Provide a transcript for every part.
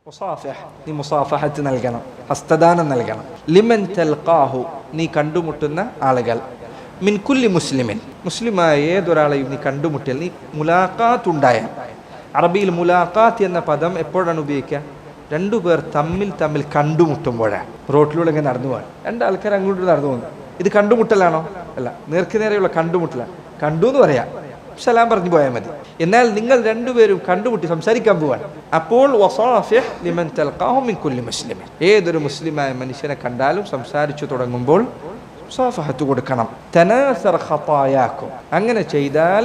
മുസാഫഹ, നീ മുസാഫഹത്ത് നൽകണം, ഹസ്തദാനം നൽകണം. ലിമൻ തൽഖാഹു, നീ കണ്ടുമുട്ടുന്ന ആളുകൾ. മിൻ കുല്ലി മുസ്ലിമിൻ, മുസ്ലിമായ ഏതൊരാളെയും നീ കണ്ടുമുട്ടിയാൽ, നീ മുലാഖാത്ത് ഉണ്ടായാൽ. അറബിയിൽ മുലാഖാത്ത് എന്ന പദം എപ്പോഴാണ് ഉപയോഗിക്കുക? രണ്ടുപേർ തമ്മിൽ കണ്ടുമുട്ടുമ്പോഴാണ്. റോട്ടിലൂടെ ഇങ്ങനെ നടന്നു പോകാൻ, രണ്ടാൾക്കാർ അങ്ങോട്ട് നടന്നു പോകുന്നു. ഇത് കണ്ടുമുട്ടലാണോ? അല്ല, നേർക്കുനേരെയുള്ള കണ്ടുമുട്ടലാണ്. കണ്ടു എന്ന് പറയാം, സലാം പറഞ്ഞു പോയാൽ മതി. എന്നാൽ നിങ്ങൾ രണ്ടുപേരും കണ്ടുമുട്ടി സംസാരിക്കാൻ പോവാൻ, അപ്പോൾ വസാഫിഹ് ലിമൻ തൽഖാഹു മിൻ കുല്ലി മുസ്ലിമിൻ, ഏതൊരു മുസ്ലിമായ മനുഷ്യനെ കണ്ടാലും സംസാരിച്ചു തുടങ്ങുമ്പോൾ മുസാഫഹത്ത് കൊടുക്കണം. തനാസർ ഖതായാക്കും, അങ്ങനെ ചെയ്താൽ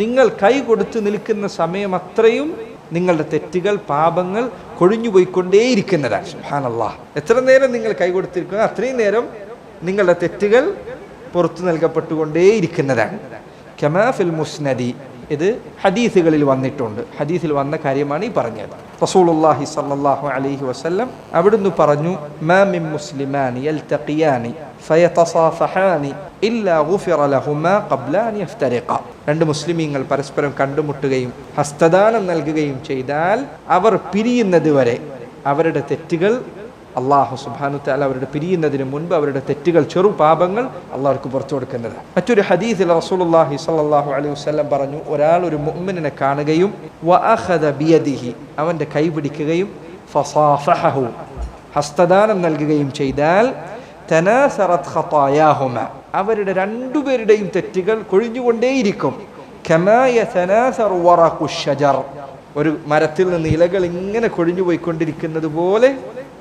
നിങ്ങൾ കൈ കൊടുത്ത് നിൽക്കുന്ന സമയം അത്രയും നിങ്ങളുടെ തെറ്റുകൾ, പാപങ്ങൾ കൊഴിഞ്ഞുപോയിക്കൊണ്ടേയിരിക്കുന്നതാണ്. സുബ്ഹാനല്ലാഹ്, എത്ര നേരം നിങ്ങൾ കൈ കൊടുത്തിരിക്കുന്നു അത്രയും നേരം നിങ്ങളുടെ തെറ്റുകൾ പുറത്തു നൽകപ്പെട്ടുകൊണ്ടേയിരിക്കുന്നതാണ്. കമാ ഫിൽ മുസ്നദി, ഇത് ഹദീസുകളിൽ വന്നിട്ടുണ്ട്. ഹദീസിൽ വന്ന കാര്യമാണ് ഈ പറഞ്ഞത്. റസൂലുള്ളാഹി സ്വല്ലല്ലാഹു അലൈഹി വസല്ലം അവിടുന്ന് പറഞ്ഞു, മാ മിൻ മുസ്ലിമാനി യൽതഖിയാനി ഫയതസാഫഹാനി ഇല്ലാ ഗുഫിറ ലഹുമാ ഖബ്ല അൻ യഫ്തരിഖാ. രണ്ട് മുസ്ലിമീങ്ങൾ പരസ്പരം കണ്ടുമുട്ടുകയും ഹസ്തദാനം നൽകുകയും ചെയ്താൽ അവർ പിരിയുന്നത് വരെ അവരുടെ തെറ്റുകൾ അള്ളാഹു സുബ്ഹാനഹു തആല അവരുടെ പിരിയുന്നതിന് മുൻപ് അവരുടെ തെറ്റുകൾ, ചെറു പാപങ്ങൾ അള്ളാഹുക്ക് പുറത്തു കൊടുക്കുന്നത്. മറ്റൊരു ഹദീസിൽ റസൂലുള്ളാഹി സ്വല്ലല്ലാഹു അലൈഹി വസല്ലം പറഞ്ഞു, ഒരാൾ ഒരു മുഅ്മിനെ കാണുകയും വഅഖദ ബിയദിഹി, അവന്റെ കൈ പിടിക്കുകയും ഫസാഫഹു, ഹസ്തദാനം നൽകുകയും ചെയ്താൽ തനാസറത് ഖതായാഹുമ, അവരുടെ രണ്ടുപേരുടെയും തെറ്റുകൾ കൊഴിഞ്ഞുകൊണ്ടേയിരിക്കും. കമാ യതനാസറു വറഖുശ് ശജർ, ഒരു മരത്തിൽ നിന്ന് ഇലകൾ ഇങ്ങനെ കൊഴിഞ്ഞു പോയിക്കൊണ്ടിരിക്കുന്നത് പോലെ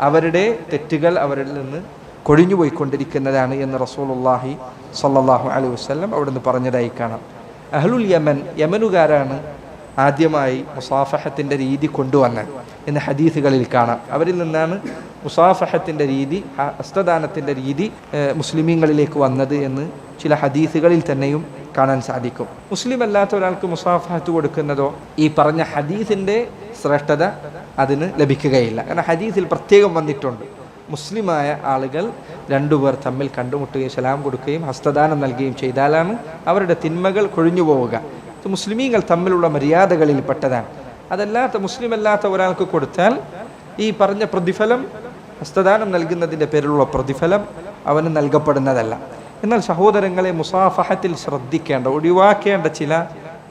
അവരുടെ തെറ്റുകൾ അവരിൽ നിന്ന് കൊഴിഞ്ഞു പോയിക്കൊണ്ടിരിക്കുന്നതാണ് എന്ന് റസൂലുള്ളാഹി സ്വല്ലല്ലാഹു അലൈഹി വസല്ലം അവിടുന്ന് പറഞ്ഞതായി കാണാം. അഹ്ലുൽ യമൻ, യമനുകാരാണ് ആദ്യമായി മുസാഫഹത്തിൻ്റെ രീതി കൊണ്ടുവന്നത് എന്ന് ഹദീസുകളിൽ കാണാം. അവരിൽ നിന്നാണ് മുസാഫഹത്തിൻ്റെ രീതി, ഹസ്തദാനത്തിൻ്റെ രീതി മുസ്ലിമീങ്ങളിലേക്ക് വന്നത് എന്ന് ചില ഹദീസുകളിൽ തന്നെയും കാണാൻ സാധിക്കും. മുസ്ലിം അല്ലാത്ത ഒരാൾക്ക് മുസാഫഹത്ത് കൊടുക്കുന്നതോ ഈ പറഞ്ഞ ഹദീസിൻ്റെ ശ്രേഷ്ഠത അതിന് ലഭിക്കുകയില്ല. കാരണം ഹദീസിൽ പ്രത്യേകം വന്നിട്ടുണ്ട്, മുസ്ലിമായ ആളുകൾ രണ്ടുപേർ തമ്മിൽ കണ്ടുമുട്ടുകയും സലാം കൊടുക്കുകയും ഹസ്തദാനം നൽകുകയും ചെയ്താലാണ് അവരുടെ തിന്മകൾ കൊഴിഞ്ഞു പോവുക. ഇത് മുസ്ലിമീങ്ങൾ തമ്മിലുള്ള മര്യാദകളിൽ പെട്ടതാണ്. അതല്ലാത്ത മുസ്ലിം അല്ലാത്ത ഒരാൾക്ക് കൊടുത്താൽ ഈ പറഞ്ഞ പ്രതിഫലം, ഹസ്തദാനം നൽകുന്നതിൻ്റെ പേരിലുള്ള പ്രതിഫലം അവന് നൽകപ്പെടുന്നതല്ല. എന്നാൽ സഹോദരങ്ങളെ, മുസാഫഹത്തിൽ ശ്രദ്ധിക്കേണ്ട, ഒഴിവാക്കേണ്ട ചില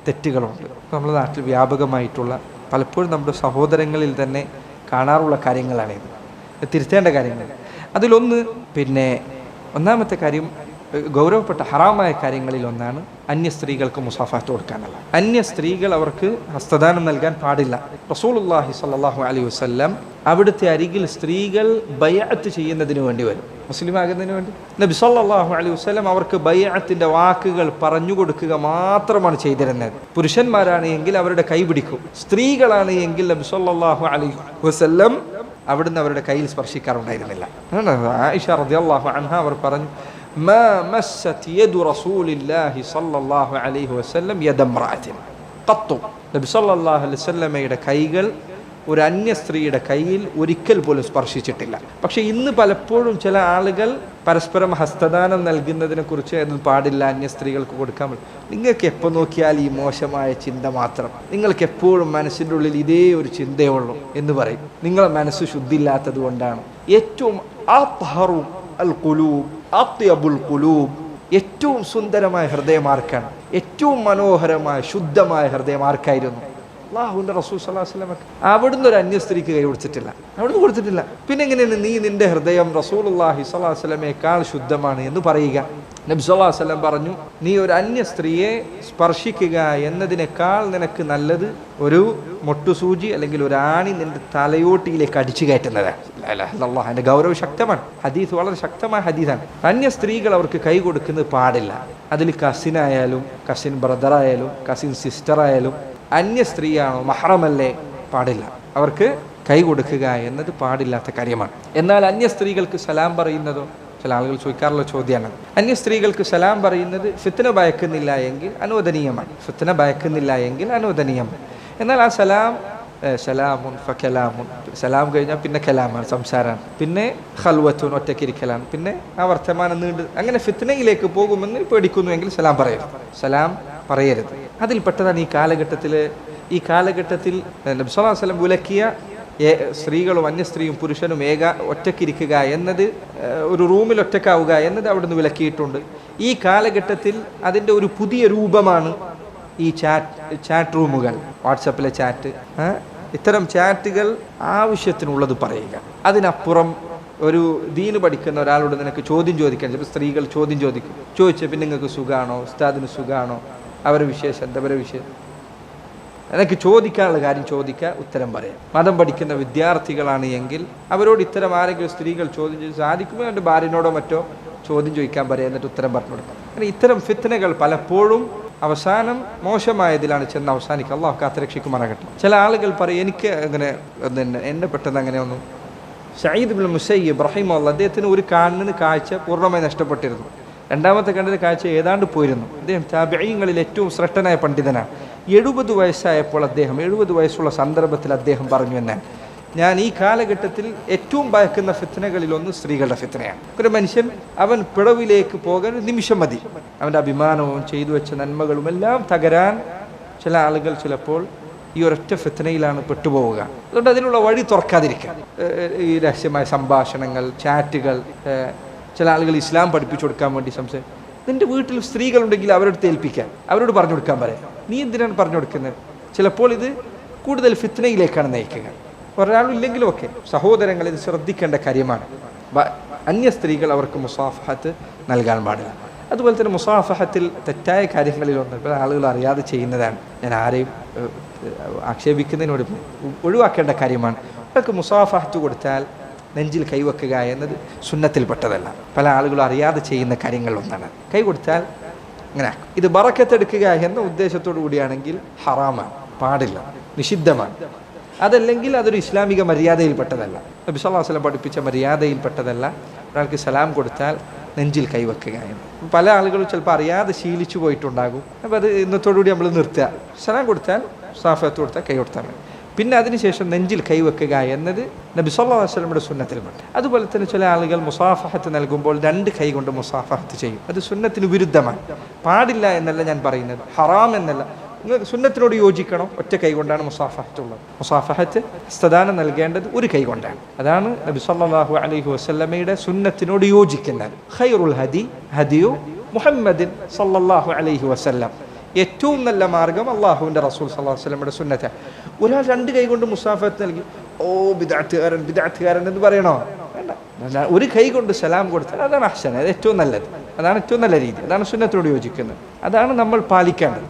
തെറ്റുകളുണ്ട്. നമ്മുടെ നാട്ടിൽ വ്യാപകമായിട്ടുള്ള, പലപ്പോഴും നമ്മുടെ സഹോദരങ്ങളിൽ തന്നെ കാണാറുള്ള കാര്യങ്ങളാണിത്, തിരുത്തേണ്ട കാര്യങ്ങൾ. അതിലൊന്ന്, ഒന്നാമത്തെ കാര്യം, ഗൗരവപ്പെട്ട ഹറാമായ കാര്യങ്ങളിൽ ഒന്നാണ് അന്യ സ്ത്രീകൾക്ക് മുസാഫഹത്ത് കൊടുക്കാനുള്ള. അന്യ സ്ത്രീകൾ അവർക്ക് ഹസ്തദാനം നൽകാൻ പാടില്ല. റസൂലുള്ളാഹി സ്വല്ലല്ലാഹു അലൈഹി വസല്ലം അവിടുത്തെ അരികിൽ സ്ത്രീകൾ ബൈഅത്ത് ചെയ്യുന്നതിന് വേണ്ടി വരും, മുസ്ലിം ആകുന്നതിന് വേണ്ടി. നബി സല്ലല്ലാഹു അലൈഹി വസല്ലം അവർക്ക് ബൈഅത്തിന്റെ വാക്കുകൾ പറഞ്ഞു കൊടുക്കുക മാത്രമാണ് ചെയ്തിരുന്നത്. പുരുഷന്മാരാണ് എങ്കിൽ അവരുടെ കൈ പിടിക്കും, സ്ത്രീകളാണ് എങ്കിൽ നബി സല്ലല്ലാഹു അലൈഹി വസല്ലം അവിടുന്ന് അവരുടെ കയ്യിൽ സ്പർശിക്കാറുണ്ടായിരുന്നില്ല. ആയിഷ റളിയല്ലാഹു അൻഹ അവർ പറഞ്ഞു, മാ മസ്സത് യദു റസൂലില്ലാഹി സ്വല്ലല്ലാഹു അലൈഹി വസല്ലം യദ ഇംറഅത്തിൻ ഖത്തു. നബി സല്ലല്ലാഹു അലൈഹി വസല്ലമയുടെ കൈകൾ ഒരു അന്യ സ്ത്രീയുടെ കയ്യിൽ ഒരിക്കൽ പോലും സ്പർശിച്ചിട്ടില്ല. പക്ഷെ ഇന്ന് പലപ്പോഴും ചില ആളുകൾ പരസ്പരം ഹസ്തദാനം നൽകുന്നതിനെ കുറിച്ച് അത് പാടില്ല, അന്യ സ്ത്രീകൾക്ക് കൊടുക്കാൻ പറ്റില്ല. നിങ്ങൾക്ക് എപ്പോൾ നോക്കിയാൽ ഈ മോശമായ ചിന്ത മാത്രം, നിങ്ങൾക്ക് എപ്പോഴും മനസ്സിൻ്റെ ഉള്ളിൽ ഇതേ ഒരു ചിന്തയേ ഉള്ളൂ എന്ന് പറയും. നിങ്ങളെ മനസ്സ് ശുദ്ധിയില്ലാത്തത് കൊണ്ടാണ്. ഏറ്റവും അത്ഹറു അൽ ഖുലൂബ് അത്യബുൽ ഖുലൂബ്, ഏറ്റവും സുന്ദരമായ ഹൃദയം ആർക്കാണ്? ഏറ്റവും മനോഹരമായ ശുദ്ധമായ ഹൃദയം ആർക്കായിരുന്നു? അല്ലാഹുവിൻ്റെ റസൂൽ സ്വല്ലല്ലാഹു അലൈഹി വസല്ലം. അവിടുന്ന് ഒരു അന്യ സ്ത്രീക്ക് കൈ കൊടുത്തിട്ടില്ല, അവിടുന്ന് കൊടുത്തിട്ടില്ല. പിന്നെ എങ്ങനെയാണ് നീ നിന്റെ ഹൃദയം റസൂലുള്ളാഹി സ്വല്ലല്ലാഹു അലൈഹി വസല്ലമയേക്കാൾ ശുദ്ധമാണ് എന്ന് പറയുക? നബി സല്ലല്ലാഹു അലൈഹി വസല്ലം പറഞ്ഞു, നീ ഒരു അന്യ സ്ത്രീയെ സ്പർശിക്കുക എന്നതിനേക്കാൾ നിനക്ക് നല്ലത് ഒരു മൊട്ടുസൂചി അല്ലെങ്കിൽ ഒരു ആണി നിന്റെ തലയോട്ടിയിലേക്ക് അടിച്ചു കയറ്റുന്നതാണ്. അതിന്റെ ഗൗരവം ശക്തമാണ്. ഹദീസ് വളരെ ശക്തമായ ഹദീസാണ്. അന്യ സ്ത്രീകൾ അവർക്ക് കൈ കൊടുക്കുന്നത് പാടില്ല. അതിൽ കസിനായാലും, കസിൻ ബ്രദറായാലും, കസിൻ സിസ്റ്ററായാലും, അന്യ സ്ത്രീയാണോ, മഹ്റമല്ലേ, പാടില്ല. അവർക്ക് കൈ കൊടുക്കുക എന്നത് പാടില്ലാത്ത കാര്യമാണ്. എന്നാൽ അന്യ സ്ത്രീകൾക്ക് സലാം പറയുന്നതോ, ചില ആളുകൾ ചോദിക്കാറുള്ള ചോദ്യമാണ്, അന്യ സ്ത്രീകൾക്ക് സലാം പറയുന്നത് ഫിത്ന ഭയക്കുന്നില്ല എങ്കിൽ അനുവദനീയമാണ്, ഫിത്ന ഭയക്കുന്നില്ല എങ്കിൽ അനുവദനീയമാണ്. എന്നാൽ ആ സലാമുൻ ഫകലാമുൻ, സലാം കഴിഞ്ഞാൽ പിന്നെ കലാമാണ്, സംസാരമാണ്, പിന്നെ ഖൽവത്തുൻ, ഒറ്റക്കിരിക്കലാണ്, പിന്നെ ആ വർത്തമാനം നീണ്ട് അങ്ങനെ ഫിത്നയിലേക്ക് പോകുമെന്ന് പേടിക്കുന്നുവെങ്കിൽ സലാം പറയരുത്. അതിൽപ്പെട്ടതാണ് ഈ കാലഘട്ടത്തിൽ നബി സല്ലല്ലാഹു അലൈഹി വസല്ലം വിലക്കിയ സ്ത്രീകളും അന്യ സ്ത്രീയും പുരുഷനും ഒറ്റക്കിരിക്കുക എന്നത്, ഒരു റൂമിൽ ഒറ്റക്കാവുക എന്നത് അവിടുന്ന് വിലക്കിയിട്ടുണ്ട്. ഈ കാലഘട്ടത്തിൽ അതിൻ്റെ ഒരു പുതിയ രൂപമാണ് ഈ ചാറ്റ് റൂമുകൾ, വാട്സപ്പിലെ ചാറ്റ്. ഇത്തരം ചാറ്റുകൾ ആവശ്യത്തിനുള്ളത് പറയുക. അതിനപ്പുറം ഒരു ദീന് പഠിക്കുന്ന ഒരാളോട് നിനക്ക് ചോദ്യം ചോദിക്കാൻ, ചിലപ്പോൾ സ്ത്രീകൾ ചോദ്യം ചോദിച്ചാൽ പിന്നെ നിങ്ങൾക്ക് സുഖമാണോ, ഉസ്താദിന് സുഖമാണോ, അവരുടെ വിശേഷം എന്താ, അവരുടെ വിഷയം, എനിക്ക് ചോദിക്കാനുള്ള കാര്യം ചോദിക്കുക, ഉത്തരം പറയാം. മതം പഠിക്കുന്ന വിദ്യാർത്ഥികളാണ് എങ്കിൽ അവരോട് ഇത്തരം ആരെങ്കിലും സ്ത്രീകൾ ചോദ്യം ചെയ്ത് സാധിക്കുമ്പോൾ അവൻ്റെ ഭാര്യനോടോ മറ്റോ ചോദ്യം ചോദിക്കാൻ പറയാം, എന്നിട്ട് ഉത്തരം പറഞ്ഞു കൊടുക്കാം. അങ്ങനെ ഇത്തരം ഫിത്നകൾ പലപ്പോഴും അവസാനം മോശമായതിലാണ് ചെന്ന് അവസാനിക്കുക. അള്ളാഹു കാത്തുരക്ഷിക്കുമാറാകട്ടെ. ചില ആളുകൾ പറയും എനിക്ക് അങ്ങനെ എന്നെ പെട്ടെന്ന് അങ്ങനെ ഒന്നും. സഈദ് ഇബ്നുൽ മുസയ്യിബ് റഹിമഹുല്ലാഹ്, അദ്ദേഹത്തിന് ഒരു കണ്ണിന് കാഴ്ച പൂർണ്ണമായി നഷ്ടപ്പെട്ടിരുന്നു. രണ്ടാമത്തെ കണ്ണിന് കാഴ്ച ഏതാണ്ട് പോയിരുന്നു. അദ്ദേഹം താബിഈങ്ങളിൽ ഏറ്റവും ശ്രേഷ്ഠനായ പണ്ഡിതനാണ്. 70 വയസ്സായപ്പോൾ അദ്ദേഹം, 70 വയസ്സുള്ള സന്ദർഭത്തിൽ അദ്ദേഹം പറഞ്ഞു എന്നാൽ, ഞാൻ ഈ കാലഘട്ടത്തിൽ ഏറ്റവും ഭയക്കുന്ന ഫിത്നകളിലൊന്ന് സ്ത്രീകളുടെ ഫിത്നയാണ്. ഒരു മനുഷ്യൻ അവൻ പിഴവിലേക്ക് പോകാൻ ഒരു നിമിഷം മതി, അവൻ്റെ അഭിമാനവും ചെയ്തു വെച്ച നന്മകളും എല്ലാം തകരാൻ ചില ആളുകൾ ചിലപ്പോൾ ഈ ഒരൊറ്റ ഫിത്നയിലാണ് പെട്ടുപോവുക. അതുകൊണ്ട് അതിനുള്ള വഴി തുറക്കാതിരിക്കുക. ഈ രഹസ്യമായ സംഭാഷണങ്ങൾ, ചാറ്റുകൾ, ചില ആളുകൾ ഇസ്ലാം പഠിപ്പിച്ചു കൊടുക്കാൻ വേണ്ടി നിൻ്റെ വീട്ടിൽ സ്ത്രീകളുണ്ടെങ്കിൽ അവരോട് ഏൽപ്പിക്കാൻ, അവരോട് പറഞ്ഞു കൊടുക്കാൻ പറയാം. നീ എന്തിനാണ് പറഞ്ഞു കൊടുക്കുന്നത്? ചിലപ്പോൾ ഇത് കൂടുതൽ ഫിത്നയിലേക്കാണ് നയിക്കുക. ഒരാളില്ലെങ്കിലും ഒക്കെ സഹോദരങ്ങൾ ഇത് ശ്രദ്ധിക്കേണ്ട കാര്യമാണ്. അന്യ സ്ത്രീകൾ അവർക്ക് മുസാഫഹത്ത് നൽകാൻ പാടില്ല. അതുപോലെ തന്നെ മുസാഫഹത്തിൽ തെറ്റായ കാര്യങ്ങളിലൊന്നും ഇപ്പോൾ ആളുകൾ അറിയാതെ ചെയ്യുന്നതാണ്. ഞാൻ ആരെയും ആക്ഷേപിക്കുന്നതിനോട് ഒഴിവാക്കേണ്ട കാര്യമാണ്. അവർക്ക് മുസാഫഹത്ത് കൊടുത്താൽ നെഞ്ചിൽ കൈവെക്കുക എന്നത് സുന്നത്തിൽപ്പെട്ടതല്ല. പല ആളുകളും അറിയാതെ ചെയ്യുന്ന കാര്യങ്ങളിലൊന്നാണ്. കൈ കൊടുത്താൽ അങ്ങനെ ഇത് ബറക്കത്തെടുക്കുക എന്ന ഉദ്ദേശത്തോടു കൂടിയാണെങ്കിൽ ഹറാമാണ്, പാടില്ല, നിഷിദ്ധമാണ്. അതല്ലെങ്കിൽ അതൊരു ഇസ്ലാമിക മര്യാദയിൽപ്പെട്ടതല്ല, നബി സല്ലല്ലാഹു അലൈഹി വസല്ലം പഠിപ്പിച്ച മര്യാദയിൽപ്പെട്ടതല്ല. ഒരാൾക്ക് സലാം കൊടുത്താൽ നെഞ്ചിൽ കൈവെക്കുക എന്ന്. പല ആളുകളും ചിലപ്പോൾ അറിയാതെ ശീലിച്ചു പോയിട്ടുണ്ടാകും. അപ്പോൾ അത് ഇന്നത്തോടുകൂടി നമ്മൾ നിർത്തുക. സലാം കൊടുത്താൽ, മുസാഫഹത്ത് കൊടുത്താൽ കൈ കൊടുത്താൽ മതി. പിന്നെ അതിനുശേഷം നെഞ്ചിൽ കൈവെക്കുക എന്നത് നബി സല്ലല്ലാഹു അലൈഹി വസല്ലമയുടെ സുന്നത്തിൽപ്പെട്ടു. അതുപോലെ തന്നെ ചില ആളുകൾ മുസാഫഹത്ത് നൽകുമ്പോൾ 2 കൈ കൊണ്ട് മുസാഫഹത്ത് ചെയ്യും. അത് സുന്നത്തിന് വിരുദ്ധമാണ്. പാടില്ല എന്നല്ല ഞാൻ പറയുന്നത്, ഹറാം എന്നല്ല. നിങ്ങൾക്ക് സുന്നത്തിനോട് യോജിക്കണം. ഒറ്റ കൈ കൊണ്ടാണ് മുസാഫഹത്ത് ഉള്ളത്. മുസാഫഹത്ത് ഹസ്തദാനം നൽകേണ്ടത് ഒരു കൈ കൊണ്ടാണ്. അതാണ് നബി സല്ലല്ലാഹു അലൈഹി വസല്ലമയുടെ സുന്നത്തിനോട് യോജിക്കുന്നത്. ഖൈറുൽ ഹദിയു മുഹമ്മദിൻ സല്ലല്ലാഹു അലൈഹി വസല്ലം. ഏറ്റവും നല്ല മാർഗം അള്ളാഹുവിൻ്റെ റസൂൽ സല്ലല്ലാഹു അലൈഹി വസല്ലമയുടെ സുന്നത്താണ്. ഒരാൾ 2 കൈ കൊണ്ട് മുസാഫഹത്ത് നൽകി ബിദ്അത്തുകാരൻ എന്ന് പറയണോ? വേണ്ട. ഒരു കൈ കൊണ്ട് സലാം കൊടുത്താൽ അതാണ് അഹ്സൻ, അത് ഏറ്റവും നല്ലത്, അതാണ് ഏറ്റവും നല്ല രീതി, അതാണ് സുന്നത്തിനോട് യോജിക്കുന്നത്, അതാണ് നമ്മൾ പാലിക്കേണ്ടത്.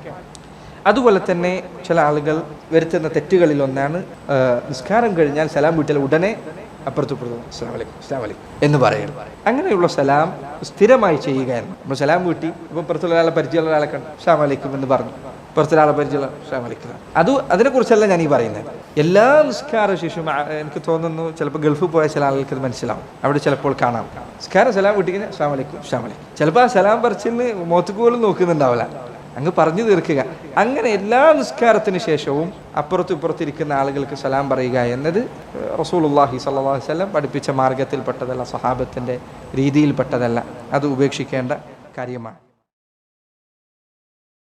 അതുപോലെ തന്നെ ചില ആളുകൾ വരുത്തുന്ന തെറ്റുകളിലൊന്നാണ് നിസ്കാരം കഴിഞ്ഞാൽ സലാം വീട്ടിൽ ഉടനെ അപ്പുറത്തുപ്പുറത്തും അസ്സലാമു അലൈക്കും അസ്സലാമു അലൈക്കും എന്ന് പറയുന്നത്. അങ്ങനെയുള്ള സലാം സ്ഥിരമായി ചെയ്യുക എന്ന്. നമ്മൾ സലാം വീട്ടി ഇപ്പോൾ പുറത്തുള്ള ഒരാളെ പരിചയമുള്ള ഒരാളെ കണ്ടു അസ്സലാമു അലൈക്കും എന്ന് പറഞ്ഞു, പുറത്തൊരാളെ പരിചയമുള്ള അസ്സലാമു അലൈക്കും. അതിനെക്കുറിച്ചല്ല ഞാൻ ഈ പറയുന്നത്. എല്ലാ നിസ്കാര ശേഷവും എനിക്ക് തോന്നുന്നു ചിലപ്പോൾ ഗൾഫിൽ പോയ ചില ആളുകൾക്ക് ഇത് മനസ്സിലാവും. അവിടെ ചിലപ്പോൾ കാണാം നിസ്കാരം സലാം വീട്ടിങ്ങനെ അസ്സലാമു അലൈക്കും അസ്സലാമു അലൈക്കും. ചിലപ്പോൾ ആ സലാം പറിച്ചിന് മുഖത്ത് പോലും നോക്കുന്നുണ്ടാവില്ല, അങ്ങ് പറഞ്ഞു തീർക്കുക. അങ്ങനെ എല്ലാ നിസ്കാരത്തിന് ശേഷവും അപ്പുറത്തും ഇപ്പുറത്തിരിക്കുന്ന ആളുകൾക്ക് സലാം പറയുക എന്നത് റസൂലുള്ളാഹി സ്വല്ലല്ലാഹു അലൈഹി വസല്ലം പഠിപ്പിച്ച മാർഗത്തിൽപ്പെട്ടതല്ല, സ്വഹാബത്തിൻ്റെ രീതിയിൽപ്പെട്ടതല്ല. അത് ഉപേക്ഷിക്കേണ്ട കാര്യമാണ്.